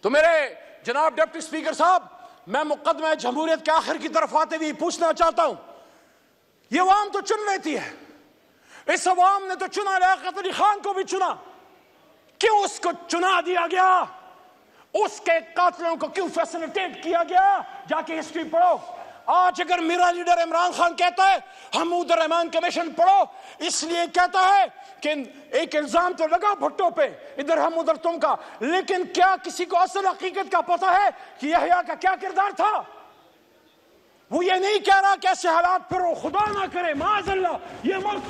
تو میرے جناب ڈپٹی اسپیکر صاحب، میں مقدمہ جمہوریت کے آخر کی طرف آتے ہوئے پوچھنا چاہتا ہوں، یہ عوام تو چن لیتی ہے، اس عوام نے تو چنا لیاقت علی خان کو بھی چنا، کیوں اس کو چنا دیا گیا؟ اس کے قاتلوں کو کیوں فیسلیٹیٹ کیا گیا؟ جا کے ہسٹری پڑھو۔ آج اگر میرا لیڈر عمران خان کہتا ہے حمود الرحمان کمیشن پڑھو، اس لیے کہتا ہے کہ ایک الزام تو لگا بھٹو پہ، ادھر ہم ادھر تم کا، لیکن کیا کسی کو اصل حقیقت کا پتہ ہے کہ یحییٰ کا کیا کردار تھا؟ وہ یہ نہیں کہہ رہا کہ ایسے حالات پھر خدا نہ کرے، معاذ اللہ یہ ملک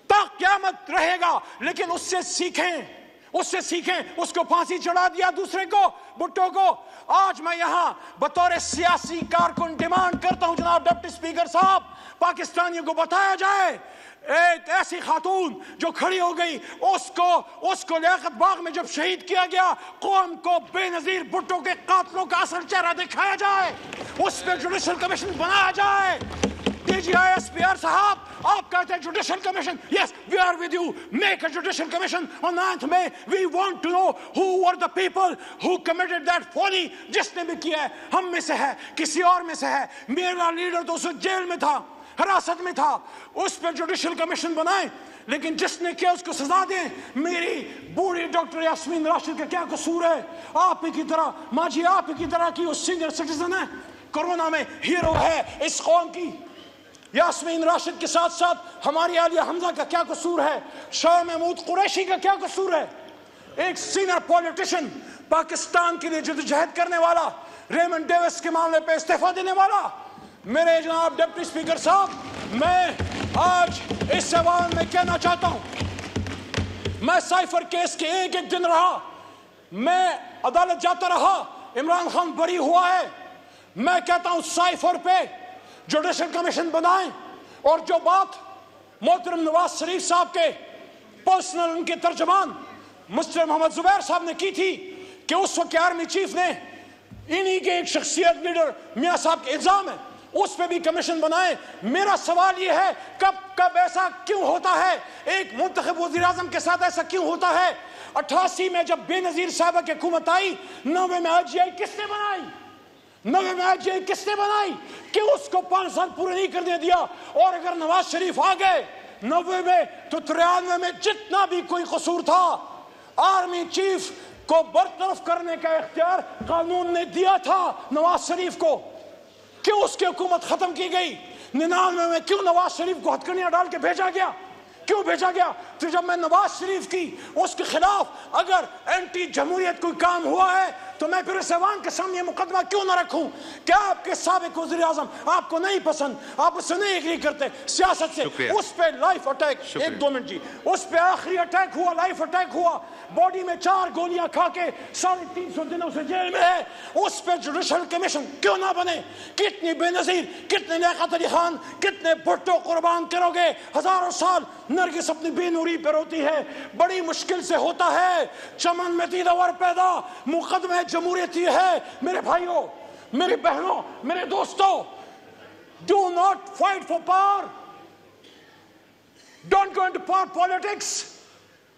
تا قیامت رہے گا، لیکن اس سے سیکھیں، اس کو پھانسی چڑھا دیا دوسرے کو، بھٹو کو۔ آج میں یہاں بطور سیاسی کارکن ڈیمانڈ کرتا ہوں جناب ڈپٹی اسپیکر صاحب، پاکستانیوں کو بتایا جائے ایک ایسی خاتون جو کھڑی ہو گئی، اس کو لیاقت باغ میں جب شہید کیا گیا، قوم کو بے نظیر بھٹو کے قاتلوں کا اصل چہرہ دکھایا جائے، اس پہ جوڈیشل کمیشن بنایا جائے۔ D G I S P R صاحب، آپ کہتے ہیں judicial commission, yes we are with you, make a judicial commission on 9th May، we want to know who were the people who committed that folly، جس نے بھی کیا ہے، ہم میں سے ہے، کسی اور میں سے ہے، میرا لیڈر تو اس وقت جیل میں تھا، حراست میں تھا، اس پہ جوڈیشل کمیشن بنائیں، لیکن جس نے کیا اس کو سزا دیں۔ میری بوڑھی ڈاکٹر یاسمین راشد کا کیا قصور ہے؟ آپ ہی کی طرح، ماں جی آپ ہی کی طرح کی وہ سینئر سٹیزن ہے، کورونا میں ہیرو ہے اس قوم کی۔ یاسمین راشد کے ساتھ ساتھ ہماری عالیہ حمزہ کا کیا قصور ہے؟ شاہ محمود قریشی کا کیا قصور ہے؟ ایک سینئر پولیٹیشن، پاکستان کے لیے جدوجہد کرنے والا، ریمنڈ ڈیوس کے معاملے پہ استعفیٰ دینے والا۔ میرے جناب ڈپٹی اسپیکر صاحب، میں آج اس ایوان میں کہنا چاہتا ہوں، میں سائفر کیس کے ایک دن رہا، میں عدالت جاتا رہا، عمران خان بری ہوا ہے، میں کہتا ہوں سائفر پہ جوڈیشل کمیشن بنائیں، اور جو بات محترم نواز شریف صاحب کے پرسنل ان کے ترجمان مسٹر محمد زبیر صاحب نے کی تھی کہ اس وقت آرمی چیف نے انہی کے ایک شخصیت لیڈر میاں صاحب کے الزام ہے، اس پہ بھی کمیشن بنائیں۔ میرا سوال یہ ہے کب ایسا کیوں ہوتا ہے؟ ایک منتخب وزیر اعظم کے ساتھ ایسا کیوں ہوتا ہے؟ 88 میں جب بے نظیر صاحبہ کی حکومت آئی، 90 میں آئی جی آئی کس نے بنائی؟ 90 میں آئی جی آئی کس نے بنائی؟ کہ اس کو 5 سال پورے نہیں کرنے دیا، اور اگر نواز شریف آ گئے 90 میں تو 93 میں جتنا بھی کوئی قصور تھا، آرمی چیف کو برطرف کرنے کا اختیار قانون نے دیا تھا نواز شریف کو۔ کیوں اس کی حکومت ختم کی گئی؟ 99 میں کیوں نواز شریف کو ہتھکڑیاں ڈال کے بھیجا گیا؟ کیوں بھیجا گیا؟ تو جب میں نواز شریف کی اس کے خلاف اگر اینٹی جمہوریت کوئی کام ہوا ہے تو میں پھر اس ایوان کے سامنے یہ مقدمہ کیوں نہ رکھوں؟ کیا آپ کے سابق وزیر اعظم آپ کو نہیں پسند، آپ اس سے نہیں ایگری کرتے سیاست سے؟ اس پہ لائف اٹیک، 1-2 منٹ جی، اس پہ آخری اٹیک ہوا، لائف اٹیک ہوا، باڈی میں 4 گولیاں کھا کے 350 دنوں سے جیل میں ہے، اس پہ جوڈیشل کمیشن کیوں نہ بنے؟ کتنی بے نظیر، کتنے لیاقت علی خان، کتنے بھٹو قربان کرو گے؟ ہزاروں سال نرگس اپنی بے نوری پہ روتی ہے، بڑی مشکل سے ہوتا ہے چمن میں دیدور پیدا، مقدمہ جمہوریت یہ ہے۔ میرے بھائیوں، میری بہنوں، میرے دوستوں، do not fight for power، don't go into power politics،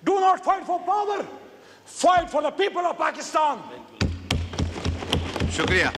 do not fight for power، fight for the people of Pakistan۔ شکریہ۔